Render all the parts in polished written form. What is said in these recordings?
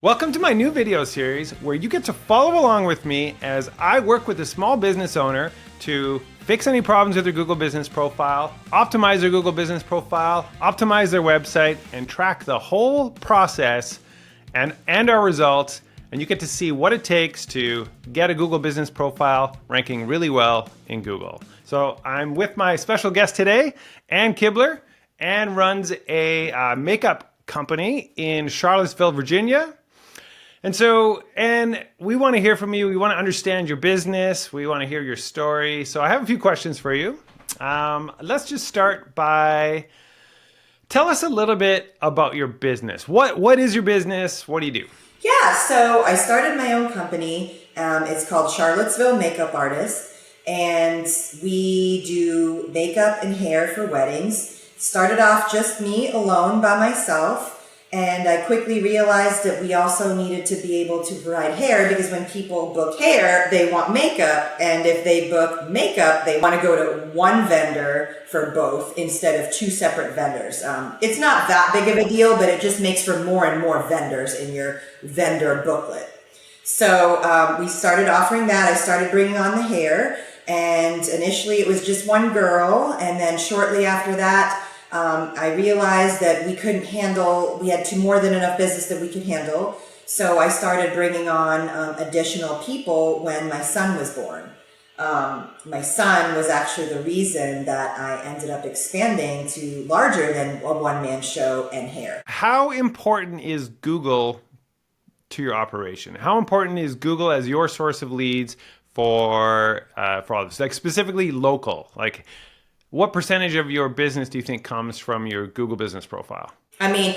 Welcome to my new video series where you get to follow along with me as I work with a small business owner to fix any problems with their Google Business Profile, optimize their Google Business Profile, optimize their website, and track the whole process and our results. And you get to see what it takes to get a Google Business Profile ranking really well in Google. So I'm with my special guest today, Ann Kibler. Ann runs a makeup company in Charlottesville, Virginia. And we want to hear from you. We want to understand your business. We want to hear your story. So I have a few questions for you. Let's just start by tell us a little bit about your business. What is your business? What do you do? Yeah, so I started my own company. It's called Charlottesville Makeup Artists, and we do makeup and hair for weddings. Started off just me alone by myself. And I quickly realized that we also needed to be able to provide hair because when people book hair, they want makeup. And if they book makeup, they want to go to one vendor for both instead of two separate vendors. It's not that big of a deal, but it just makes for more and more vendors in your vendor booklet. So we started offering that. I started bringing on the hair. And initially it was just one girl. And then shortly after that, I realized that we had more than enough business that we could handle. So I started bringing on additional people when my son was born. My son was actually the reason that I ended up expanding to larger than a one-man show and hair. How important is Google to your operation? How important is Google as your source of leads for all this? Like specifically local, like what percentage of your business do you think comes from your Google Business Profile? I mean,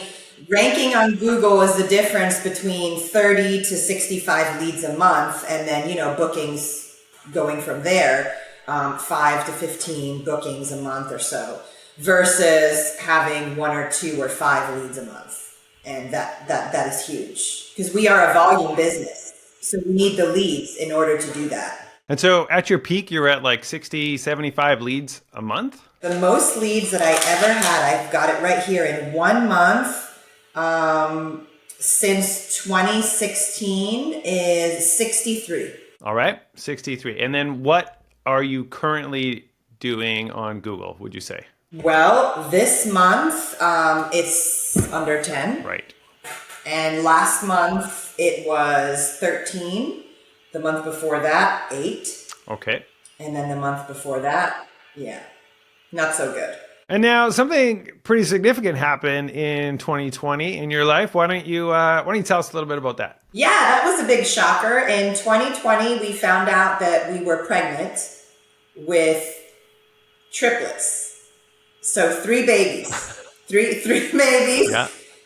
ranking on Google is the difference between 30 to 65 leads a month, and then, bookings going from there, 5 to 15 bookings a month or so, versus having 1 or 2 or 5 leads a month. And that is huge because we are a volume business. So we need the leads in order to do that. And so at your peak, you're at like 60, 75 leads a month? The most leads that I ever had, I've got it right here, in 1 month since 2016 is 63. All right, 63. And then what are you currently doing on Google, would you say? Well, this month it's under 10. Right. And last month it was 13. The month before that, 8. Okay. And then the month before that, not so good. And now something pretty significant happened in 2020 in your life. Why don't you tell us a little bit about that? Yeah, that was a big shocker. In 2020, we found out that we were pregnant with triplets. So 3 babies, three babies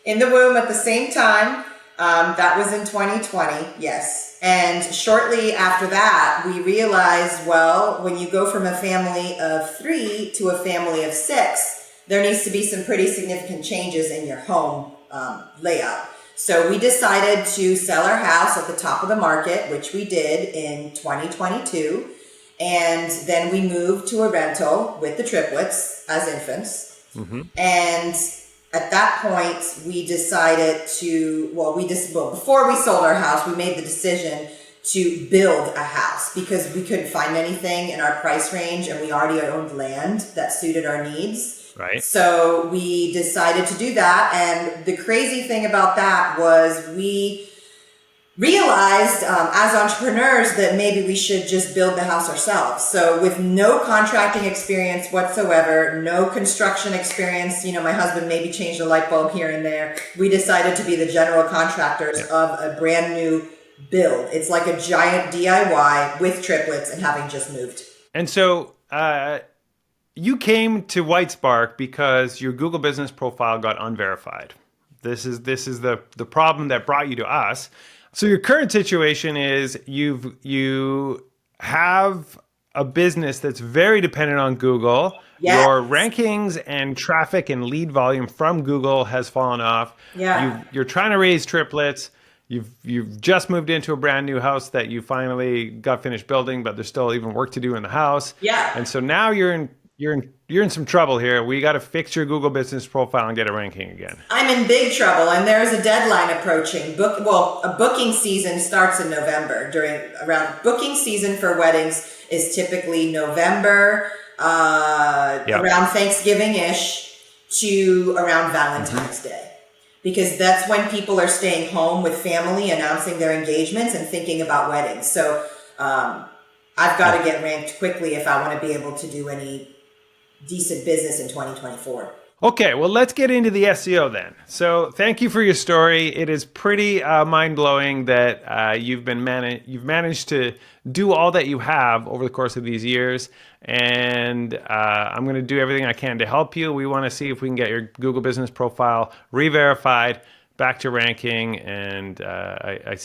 in the womb at the same time. That was in 2020, yes. And shortly after that, we realized, well, when you go from a family of 3 to a family of 6, there needs to be some pretty significant changes in your home layout. So we decided to sell our house at the top of the market, which we did in 2022. And then we moved to a rental with the triplets as infants. Mm-hmm. And at that point, we decided before we sold our house, we made the decision to build a house because we couldn't find anything in our price range and we already owned land that suited our needs. Right. So we decided to do that. And the crazy thing about that was we realized as entrepreneurs that maybe we should just build the house ourselves. So with no contracting experience whatsoever, no construction experience, my husband maybe changed a light bulb here and there. We decided to be the general contractors of a brand new build. It's like a giant DIY with triplets and having just moved. And so you came to Whitespark because your Google Business Profile got unverified. This is the problem that brought you to us. So your current situation is you have a business that's very dependent on Google. Yes. Your rankings and traffic and lead volume from Google has fallen off. Yeah. You're trying to raise triplets. You've just moved into a brand new house that you finally got finished building, but there's still even work to do in the house. Yeah. And so now you're you're in some trouble here. We got to fix your Google Business Profile and get it ranking again. I'm in big trouble, and there's a deadline approaching. A booking season starts in November. Around booking season for weddings is typically November, around Thanksgiving-ish to around Valentine's Day, because that's when people are staying home with family, announcing their engagements and thinking about weddings. So I've got to get ranked quickly if I want to be able to do any decent business in 2024. Okay, well, let's get into the SEO then. So thank you for your story. It is pretty mind-blowing that you've managed to do all that you have over the course of these years. And I'm going to do everything I can to help you. We want to see if we can get your Google Business Profile re-verified, back to ranking, and I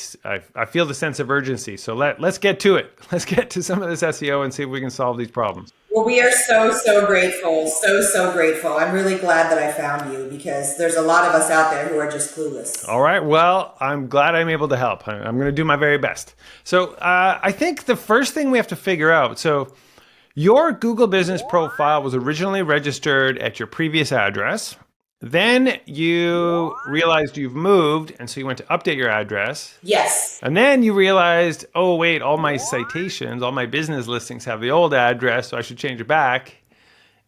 feel the sense of urgency. So let's get to it. Let's get to some of this SEO and see if we can solve these problems. Well, we are so grateful. So grateful. I'm really glad that I found you, because there's a lot of us out there who are just clueless. All right. Well, I'm glad I'm able to help. I'm going to do my very best. So I think the first thing we have to figure out, so your Google Business Profile was originally registered at your previous address. Then you realized you've moved, and so you went to update your address. Yes. And then you realized, oh, wait, all my citations, all my business listings have the old address, so I should change it back.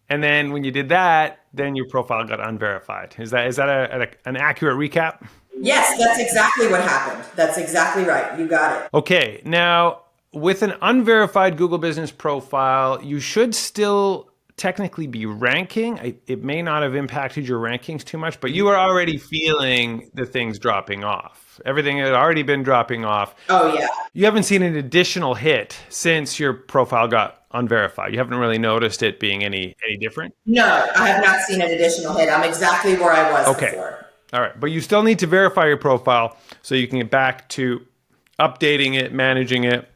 And then when you did that, then your profile got unverified. Is that an accurate recap? Yes, that's exactly what happened. That's exactly right. You got it. Okay. Now, with an unverified Google Business Profile, you should still technically be ranking. It may not have impacted your rankings too much, but you were already feeling the things dropping off. Everything had already been dropping off. Oh, yeah. You haven't seen an additional hit since your profile got unverified. You haven't really noticed it being any different? No, I have not seen an additional hit. I'm exactly where I was before. All right. But you still need to verify your profile so you can get back to updating it, managing it,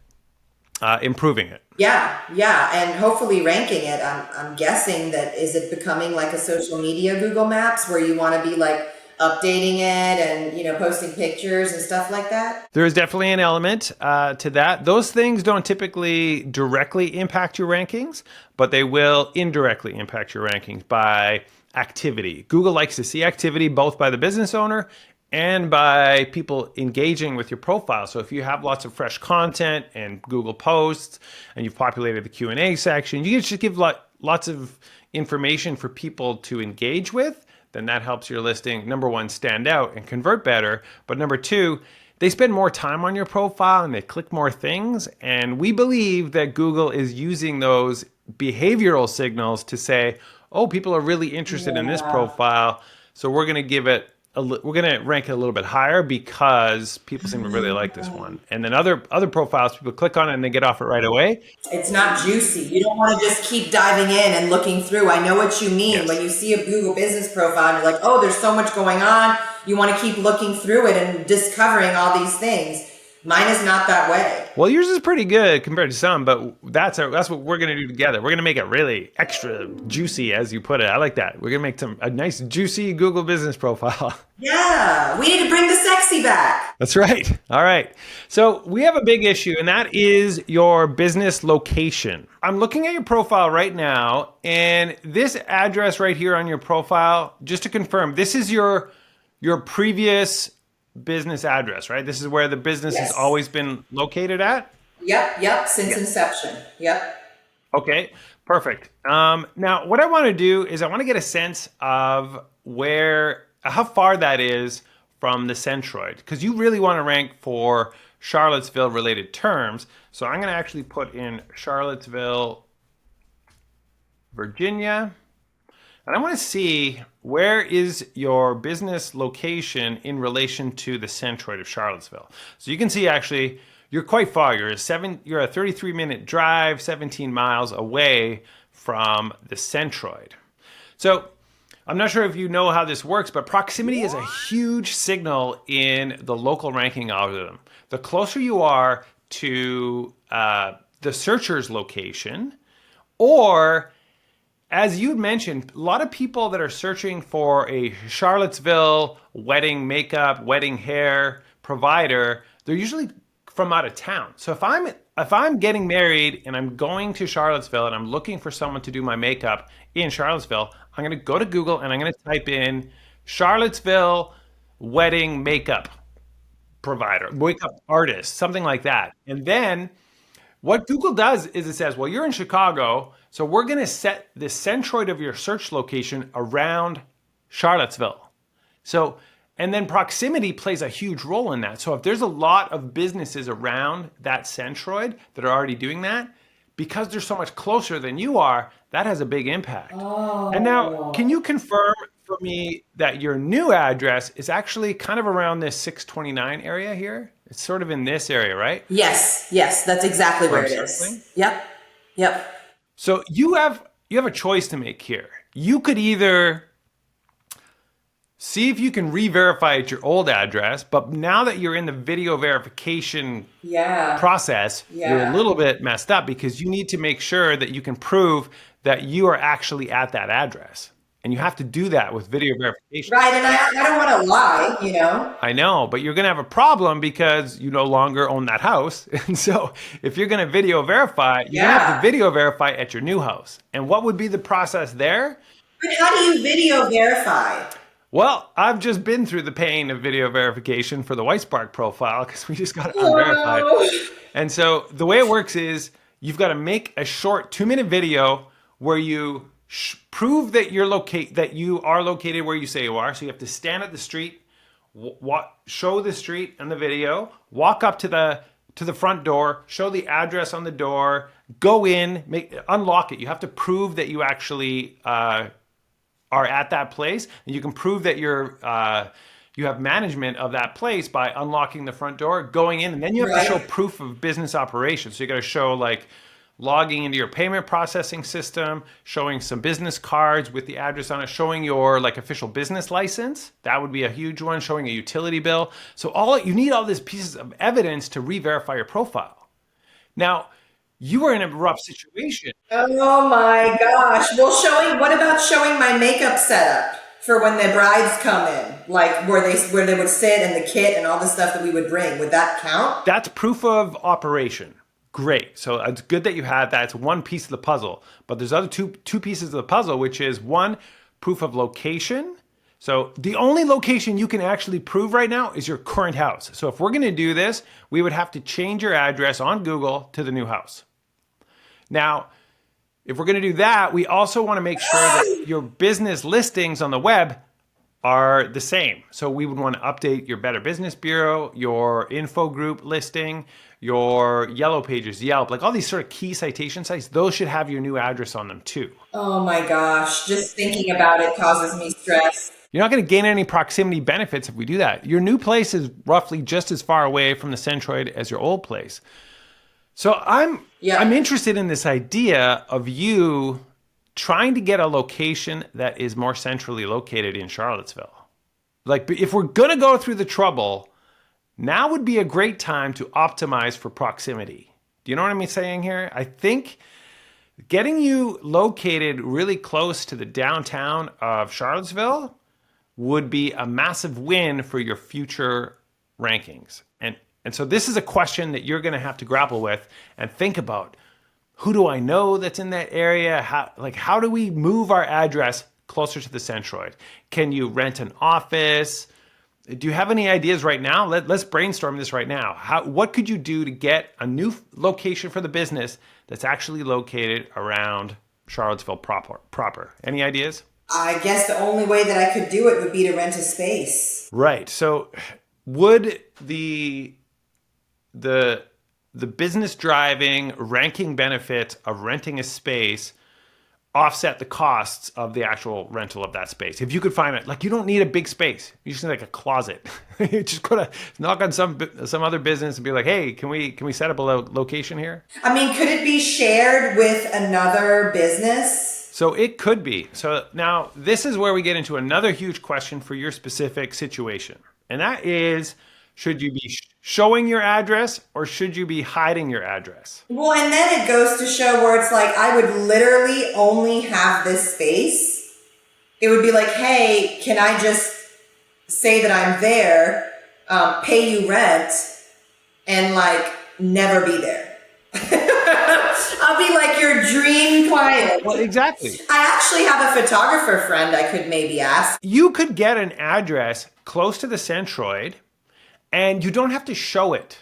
improving it. Yeah, and hopefully ranking it. I'm guessing that, is it becoming like a social media Google Maps where you want to be like updating it and posting pictures and stuff like that? There is definitely an element to that. Those things don't typically directly impact your rankings, but they will indirectly impact your rankings by activity. Google likes to see activity both by the business owner and by people engaging with your profile. So if you have lots of fresh content and Google posts and you've populated the Q&A section, you can just give lots of information for people to engage with, then that helps your listing, number one, stand out and convert better. But number two, they spend more time on your profile and they click more things. And we believe that Google is using those behavioral signals to say, oh, people are really interested in this profile, so we're going to rank it a little bit higher because people seem to really like this one. And then other profiles, people click on it and they get off it right away. It's not juicy. You don't want to just keep diving in and looking through. I know what you mean. Yes. When you see a Google Business Profile and you're like, oh, there's so much going on. You want to keep looking through it and discovering all these things. Mine is not that way. Well, yours is pretty good compared to some, but that's what we're going to do together. We're going to make it really extra juicy, as you put it. I like that. We're going to make a nice, juicy Google Business Profile. Yeah, we need to bring the sexy back. That's right. All right. So we have a big issue, and that is your business location. I'm looking at your profile right now, and this address right here on your profile, just to confirm, this is your previous business address, right? This is where the business has always been located at? Yep, since inception. Yep. Okay, perfect. Now, what I want to do is I want to get a sense of how far that is from the centroid, because you really want to rank for Charlottesville related terms. So I'm going to actually put in Charlottesville, Virginia. And I want to see, where is your business location in relation to the centroid of Charlottesville? So you can see, actually, you're quite far. You're a 33-minute drive, 17 miles away from the centroid. So I'm not sure if you know how this works, but proximity is a huge signal in the local ranking algorithm. The closer you are to the searcher's location, or as you mentioned, a lot of people that are searching for a Charlottesville wedding makeup, wedding hair provider, they're usually from out of town. So if I'm getting married and I'm going to Charlottesville and I'm looking for someone to do my makeup in Charlottesville, I'm going to go to Google and I'm going to type in Charlottesville wedding makeup provider, makeup artist, something like that. And then what Google does is it says, well, you're in Chicago, so we're going to set the centroid of your search location around Charlottesville. So, and then proximity plays a huge role in that. So if there's a lot of businesses around that centroid that are already doing that, because they're so much closer than you are, that has a big impact. Oh. And now, can you confirm for me that your new address is actually kind of around this 629 area here? It's sort of in this area, right? Yes, that's exactly where it is. Yep. So you have a choice to make here. You could either see if you can re-verify at your old address, but now that you're in the video verification process, you're a little bit messed up because you need to make sure that you can prove that you are actually at that address. And you have to do that with video verification. Right, and I don't want to lie, you know? I know, but you're going to have a problem because you no longer own that house. And so if you're going to video verify, you're going to have to video verify at your new house. And what would be the process there? But how do you video verify? Well, I've just been through the pain of video verification for the Whitespark profile because we just got it unverified. And so the way it works is you've got to make a short 2-minute video where you prove that that you are located where you say you are. So you have to stand at the street, show the street in the video, walk up to the front door, show the address on the door, go in, unlock it. You have to prove that you actually are at that place, and you can prove that you have management of that place by unlocking the front door, going in, and then you have to show proof of business operations. So you got to show like logging into your payment processing system, showing some business cards with the address on it, showing your like official business license. That would be a huge one, showing a utility bill. So you need all these pieces of evidence to re-verify your profile. Now, you are in a rough situation. Oh my gosh. Well, what about showing my makeup setup for when the brides come in? Like where they would sit and the kit and all the stuff that we would bring. Would that count? That's proof of operation. Great. So it's good that you had that. It's one piece of the puzzle. But there's other two pieces of the puzzle, which is one, proof of location. So the only location you can actually prove right now is your current house. So if we're going to do this, we would have to change your address on Google to the new house. Now, if we're going to do that, we also want to make sure that your business listings on the web are the same. So we would want to update your Better Business Bureau, your info group listing, your Yellow Pages, Yelp, like all these sort of key citation sites, those should have your new address on them too. Oh my gosh, just thinking about it causes me stress. You're not going to gain any proximity benefits if we do that. Your new place is roughly just as far away from the centroid as your old place. So I'm interested in this idea of you trying to get a location that is more centrally located in Charlottesville. Like if we're going to go through the trouble, now would be a great time to optimize for proximity. Do you know what I'm saying here? I think getting you located really close to the downtown of Charlottesville would be a massive win for your future rankings. And so this is a question that you're going to have to grapple with and think about. Who do I know that's in that area? How do we move our address closer to the centroid? Can you rent an office? Do you have any ideas right now? Let's brainstorm this right now. What could you do to get a new location for the business that's actually located around Charlottesville proper? Any ideas? I guess the only way that I could do it would be to rent a space. Right. So would the business driving ranking benefit of renting a space offset the costs of the actual rental of that space? If you could find it, like you don't need a big space. You just need like a closet. You just gotta knock on some other business and be like, hey, can we set up a location here? I mean, could it be shared with another business? So it could be. So now this is where we get into another huge question for your specific situation. And that is, should you be showing your address or should you be hiding your address? Well, and then it goes to show where it's like, I would literally only have this space. It would be like, hey, can I just say that I'm there, pay you rent, and like never be there. I'll be like your dream client. Well, exactly. I actually have a photographer friend I could maybe ask. You could get an address close to the centroid and you don't have to show it.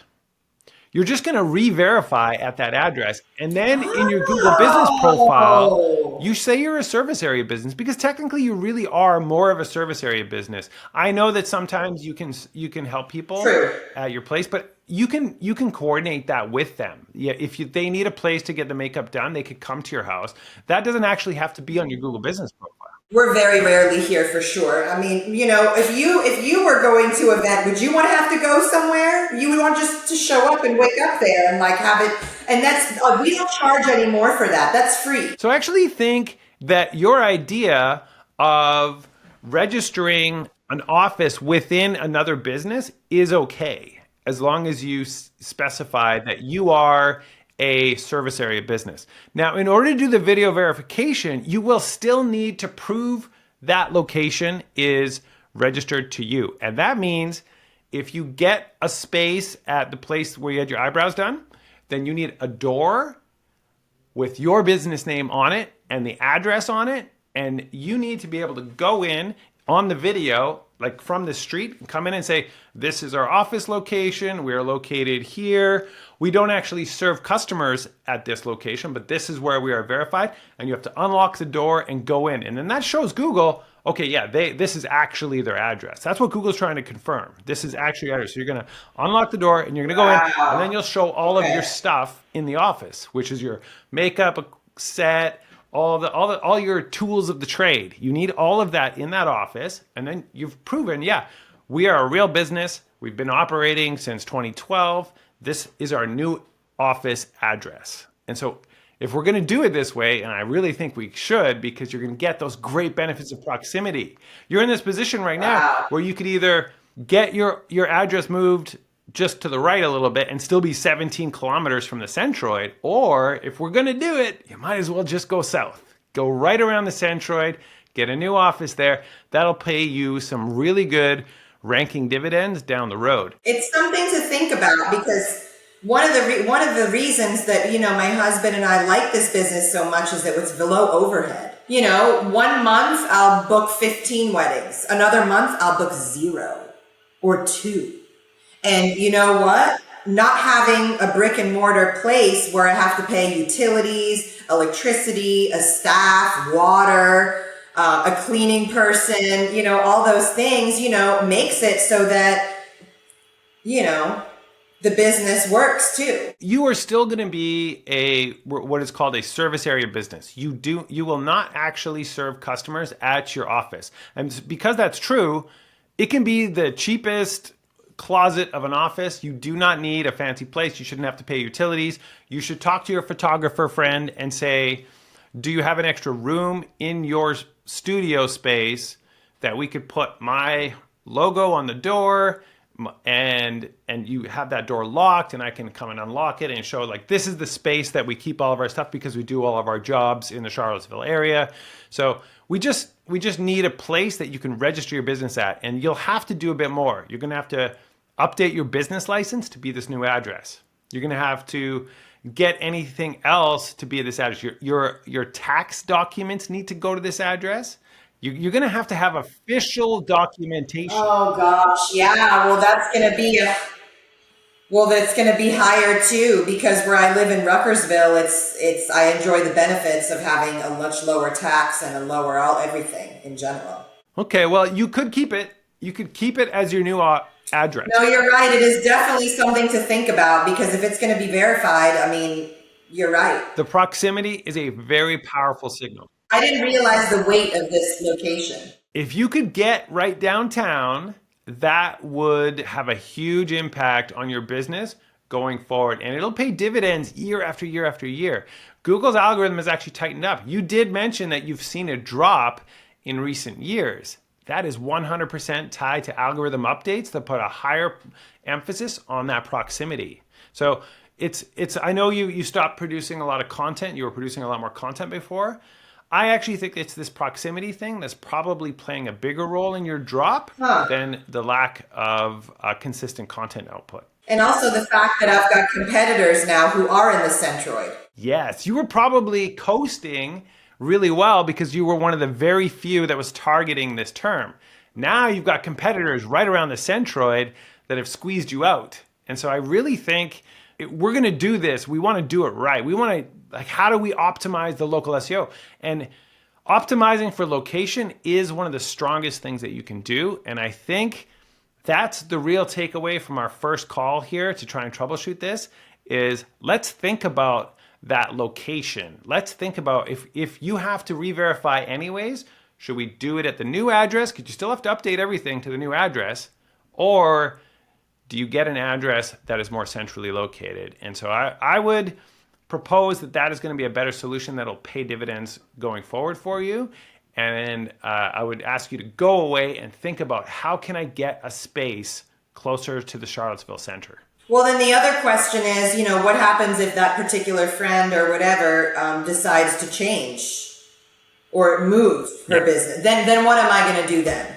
You're just going to re-verify at that address. And then in your Google business profile, you say you're a service area business because technically you really are more of a service area business. I know that sometimes you can help people at your place, but you can coordinate that with them. Yeah, if they need a place to get the makeup done, they could come to your house. That doesn't actually have to be on your Google business profile. We're very rarely here for sure. I mean, you know, if you were going to an event, would you want to have to go somewhere? You would want just to show up and wake up there and like have it. And that's, we don't charge anymore for that. That's free. So I actually think that your idea of registering an office within another business is okay, as long as you specify that you are a service area business. Now, in order to do the video verification, you will still need to prove that location is registered to you. And that means if you get a space at the place where you had your eyebrows done, then you need a door with your business name on it and the address on it. And you need to be able to go in on the video, like from the street, come in and say, this is our office location. We are located here. We don't actually serve customers at this location, but this is where we are verified. And you have to unlock the door and go in. And then that shows Google, okay, yeah, this is actually their address. That's what Google's trying to confirm. This is actually your address. So you're going to unlock the door and you're going to go in, and then you'll show all of your stuff in the office, which is your makeup set, all your tools of the trade. You need all of that in that office, and then you've proven, yeah, we are a real business. We've been operating since 2012. This is our new office address. And so if we're going to do it this way, and I really think we should, because you're going to get those great benefits of proximity. You're in this position right now where you could either get your address moved just to the right a little bit and still be 17 kilometers from the centroid, or if we're going to do it, you might as well just go south. Go right around the centroid, get a new office there. That'll pay you some really good ranking dividends down the road. It's something to think about, because one of the reasons that, you know, my husband and I like this business so much is that it's below overhead. You know, 1 month I'll book 15 weddings. Another month I'll book 0 or 2. And you know what? Not having a brick and mortar place where I have to pay utilities, electricity, a staff, water, a cleaning person, you know, all those things, you know, makes it so that, you know, the business works too. You are still going to be what is called a service area business. You will not actually serve customers at your office. And because that's true, it can be the cheapest closet of an office. You do not need a fancy place. You shouldn't have to pay utilities. You should talk to your photographer friend and say, do you have an extra room in your studio space that we could put my logo on the door, and you have that door locked, and I can come and unlock it and show, like, this is the space that we keep all of our stuff because we do all of our jobs in the Charlottesville area. So we just need a place that you can register your business at, and you'll have to do a bit more. You're going to have to update your business license to be this new address. You're going to have to get anything else to be at this address. Your tax documents need to go to this address. You're going to have official documentation. Oh gosh, yeah. Well, that's going to be higher too, because where I live in Ruckersville, it's I enjoy the benefits of having a much lower tax and a lower everything in general. Okay, well, you could keep it. You could keep it as your new address. No, you're right. It is definitely something to think about, because if it's going to be verified, I mean, you're right. The proximity is a very powerful signal. I didn't realize the weight of this location. If you could get right downtown, that would have a huge impact on your business going forward. And it'll pay dividends year after year after year. Google's algorithm has actually tightened up. You did mention that you've seen a drop in recent years. That is 100% tied to algorithm updates that put a higher emphasis on that proximity. So I know you stopped producing a lot of content. You were producing a lot more content before. I actually think it's this proximity thing that's probably playing a bigger role in your drop than the lack of consistent content output. And also the fact that I've got competitors now who are in the centroid. Yes, you were probably coasting really well because you were one of the very few that was targeting this term. Now you've got competitors right around the centroid that have squeezed you out. And so I really think we're going to do this. We want to do it right. We want to, like, how do we optimize the local SEO? And optimizing for location is one of the strongest things that you can do. And I think that's the real takeaway from our first call here to try and troubleshoot this is let's think about that location. Let's think about if you have to re-verify anyways, should we do it at the new address? Because you still have to update everything to the new address. Or do you get an address that is more centrally located? And so I would propose that is going to be a better solution that'll pay dividends going forward for you. And I would ask you to go away and think about how can I get a space closer to the Charlottesville center? Well, then the other question is, what happens if that particular friend or whatever decides to change or move her business? Then what am I going to do then?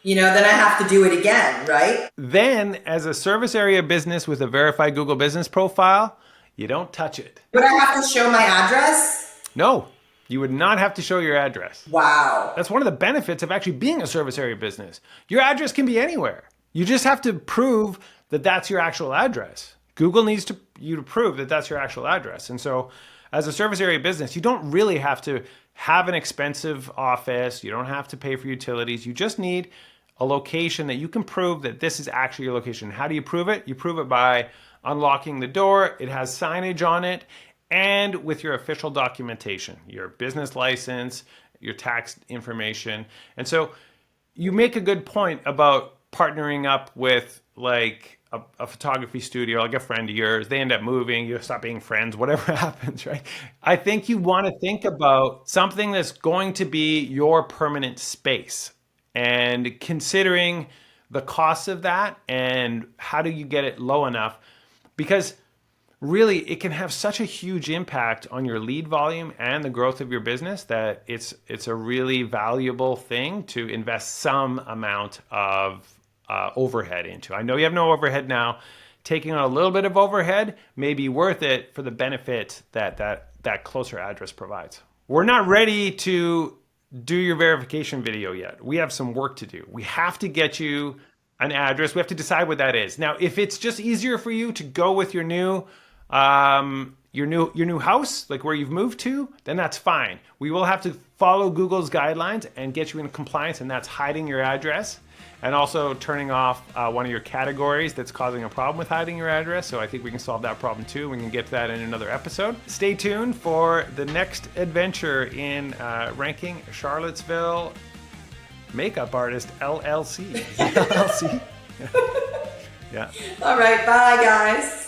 Then I have to do it again, right? Then, as a service area business with a verified Google Business profile, you don't touch it. Would I have to show my address? No, you would not have to show your address. Wow. That's one of the benefits of actually being a service area business. Your address can be anywhere. You just have to prove that that's your actual address. Google needs you to prove that that's your actual address. And so as a service area business, you don't really have to have an expensive office. You don't have to pay for utilities. You just need a location that you can prove that this is actually your location. How do you prove it? You prove it by unlocking the door. It has signage on it, and with your official documentation, your business license, your tax information. And so you make a good point about partnering up with like a photography studio, like a friend of yours. They end up moving, you stop being friends, whatever happens, right? I think you want to think about something that's going to be your permanent space, and considering the cost of that and how do you get it low enough, because really it can have such a huge impact on your lead volume and the growth of your business that it's a really valuable thing to invest some amount of overhead into. I know you have no overhead now. Taking on a little bit of overhead may be worth it for the benefit that closer address provides. We're not ready to do your verification video yet. We have some work to do. We have to get you an address. We have to decide what that is. Now, if it's just easier for you to go with your new house, like where you've moved to, then that's fine. We will have to follow Google's guidelines and get you in compliance, and that's hiding your address and also turning off one of your categories that's causing a problem with hiding your address. So I think we can solve that problem too. We can get to that in another episode. Stay tuned for the next adventure in ranking Charlottesville Makeup Artist LLC. LLC? Yeah. All right. Bye, guys.